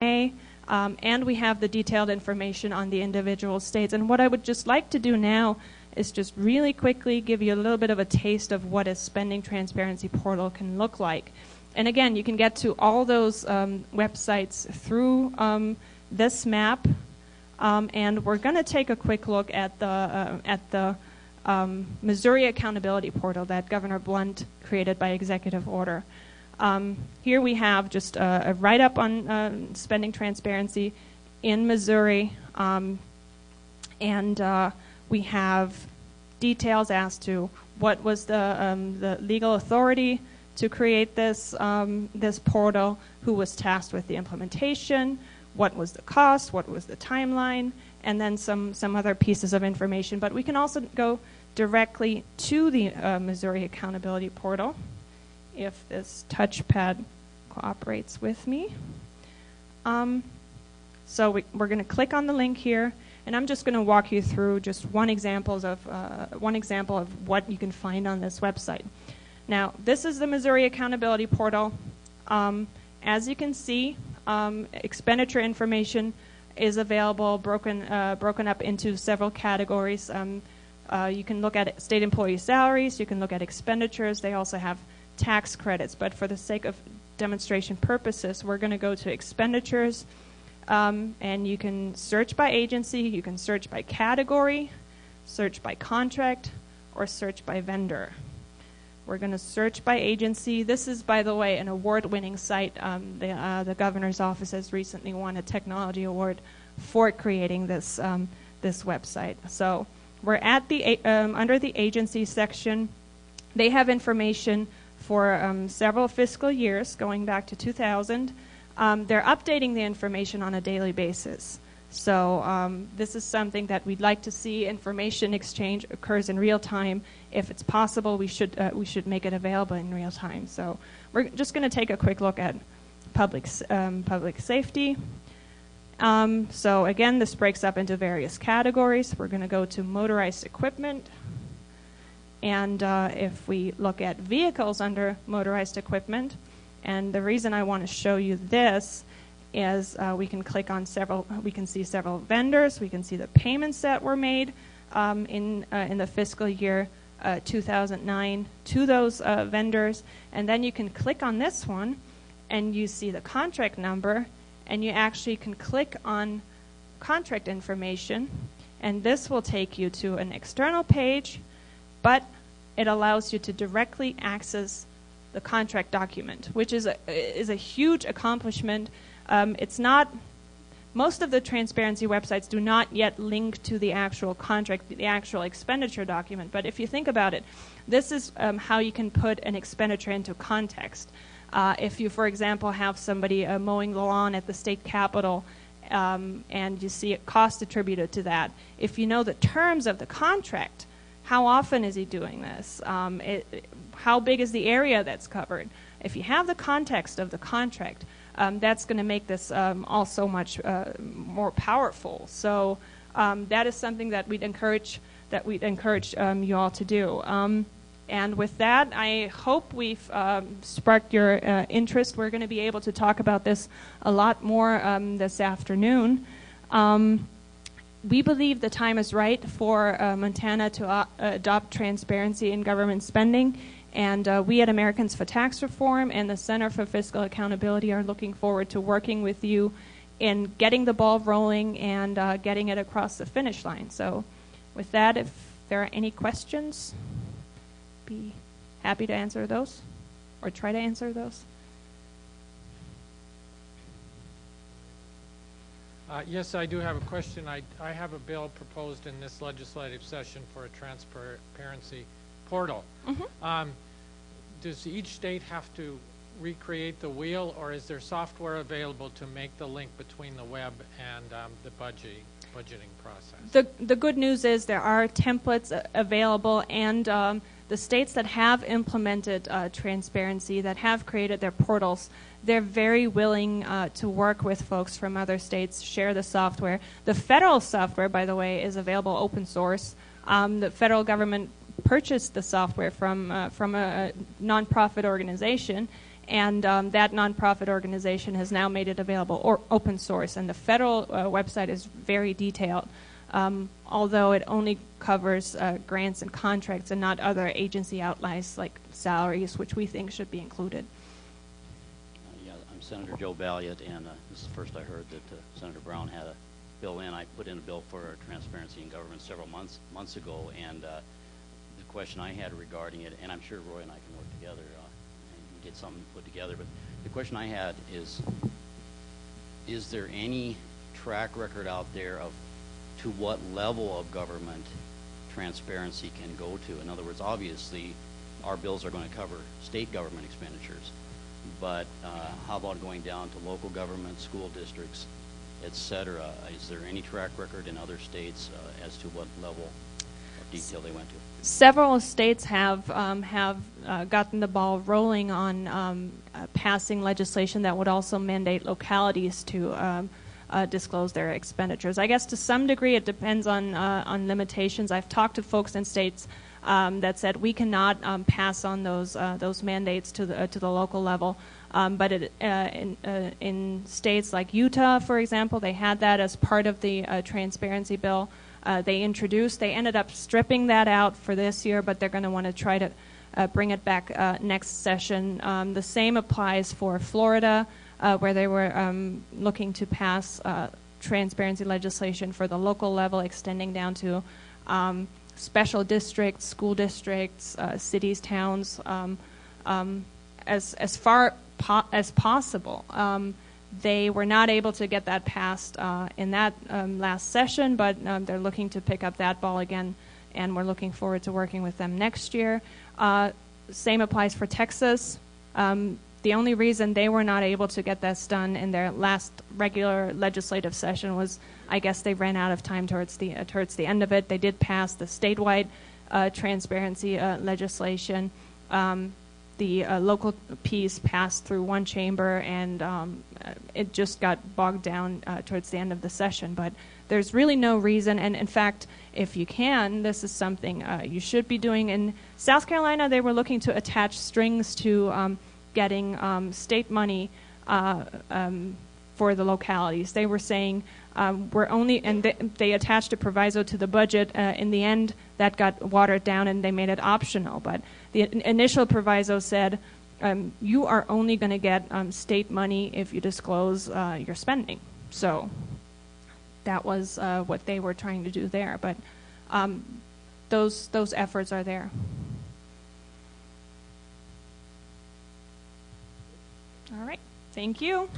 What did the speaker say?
and we have the detailed information on the individual states. And what I would just like to do now is just really quickly give you a little bit of a taste of what a spending transparency portal can look like. And again, you can get to all those websites through this map. And we're going to take a quick look at the Missouri Accountability Portal that Governor Blunt created by executive order. Here we have just a write-up on spending transparency in Missouri, and we have details as to what was the legal authority to create this this portal, who was tasked with the implementation, what was the cost, what was the timeline, and then some other pieces of information. But we can also go directly to the Missouri Accountability Portal if this touchpad cooperates with me. So we're going to click on the link here, and I'm just going to walk you through just one example of what you can find on this website. Now, this is the Missouri Accountability Portal. As you can see, expenditure information is available, broken up into several categories. You can look at state employee salaries. You can look at expenditures. They also have tax credits. But for the sake of demonstration purposes, we're going to go to expenditures. And you can search by agency. You can search by category, search by contract, or search by vendor. We're going to search by agency. This is, by the way, an award-winning site. The governor's office has recently won a technology award for creating this this website. So we're at the under the agency section. They have information for several fiscal years going back to 2000. They're updating the information on a daily basis. So this is something that we'd like to see. Information exchange occurs in real time. If it's possible, we should make it available in real time. So we're just going to take a quick look at public safety. So again, this breaks up into various categories. We're going to go to motorized equipment. And if we look at vehicles under motorized equipment, and the reason I want to show you this is we can click on we can see several vendors. We can see the payments that were made in the fiscal year 2009 to those vendors. And then you can click on this one, and you see the contract number, and you actually can click on contract information, and this will take you to an external page, but it allows you to directly access the contract document, which is a huge accomplishment. It's not, most of the transparency websites do not yet link to the actual contract, the actual expenditure document. But if you think about it, this is how you can put an expenditure into context. If you, for example, have somebody mowing the lawn at the state capitol and you see a cost attributed to that, if you know the terms of the contract, how often is he doing this? How big is the area that's covered? If you have the context of the contract, that's going to make this all so much more powerful. So that is something that we'd encourage you all to do. And with that, I hope we've sparked your interest. We're going to be able to talk about this a lot more this afternoon. We believe the time is right for Montana to adopt transparency in government spending. And we at Americans for Tax Reform and the Center for Fiscal Accountability are looking forward to working with you in getting the ball rolling and getting it across the finish line. So with that, if there are any questions, be happy to answer those or try to answer those. Yes, I do have a question. I have a bill proposed in this legislative session for a transparency portal. Mm-hmm. Does each state have to recreate the wheel, or is there software available to make the link between the web and the budgeting process? The good news is there are templates available, and the states that have implemented transparency, that have created their portals, they're very willing to work with folks from other states, share the software. The federal software, by the way, is available open source. The federal government purchased the software from a nonprofit organization, And that nonprofit organization has now made it available or open source. And the federal website is very detailed, although it only covers grants and contracts and not other agency outlays like salaries, which we think should be included. Yeah, I'm Senator Joe Balliott, and this is the first I heard that Senator Brown had a bill in. I put in a bill for transparency in government several months ago, and the question I had regarding it, and I'm sure Roy and I can work together and get something put together, but the question I had is there any track record out there of to what level of government transparency can go to? In other words, obviously, our bills are going to cover state government expenditures, but how about going down to local government, school districts, et cetera? Is there any track record in other states as to what level of detail they went to? Several states have gotten the ball rolling on passing legislation that would also mandate localities to disclose their expenditures. I guess to some degree it depends on limitations. I've talked to folks in states that said we cannot pass on those mandates to the local level. But in states like Utah, for example, they had that as part of the transparency bill. They ended up stripping that out for this year, but they're going to want to try to bring it back next session. The same applies for Florida, where they were looking to pass transparency legislation for the local level, extending down to special districts, school districts, cities, towns, as far as possible. They were not able to get that passed in that last session, but they're looking to pick up that ball again, and we're looking forward to working with them next year. Same applies for Texas. The only reason they were not able to get this done in their last regular legislative session was, I guess, they ran out of time towards the end of it. They did pass the statewide transparency legislation. The local piece passed through one chamber, and it just got bogged down towards the end of the session. But there's really no reason, and in fact, if you can, this is something you should be doing. In South Carolina, they were looking to attach strings to getting state money for the localities. They were saying we're only, and they attached a proviso to the budget. In the end, that got watered down, and they made it optional. But the initial proviso said you are only going to get state money if you disclose your spending. So that was what they were trying to do there. But those efforts are there. All right. Thank you.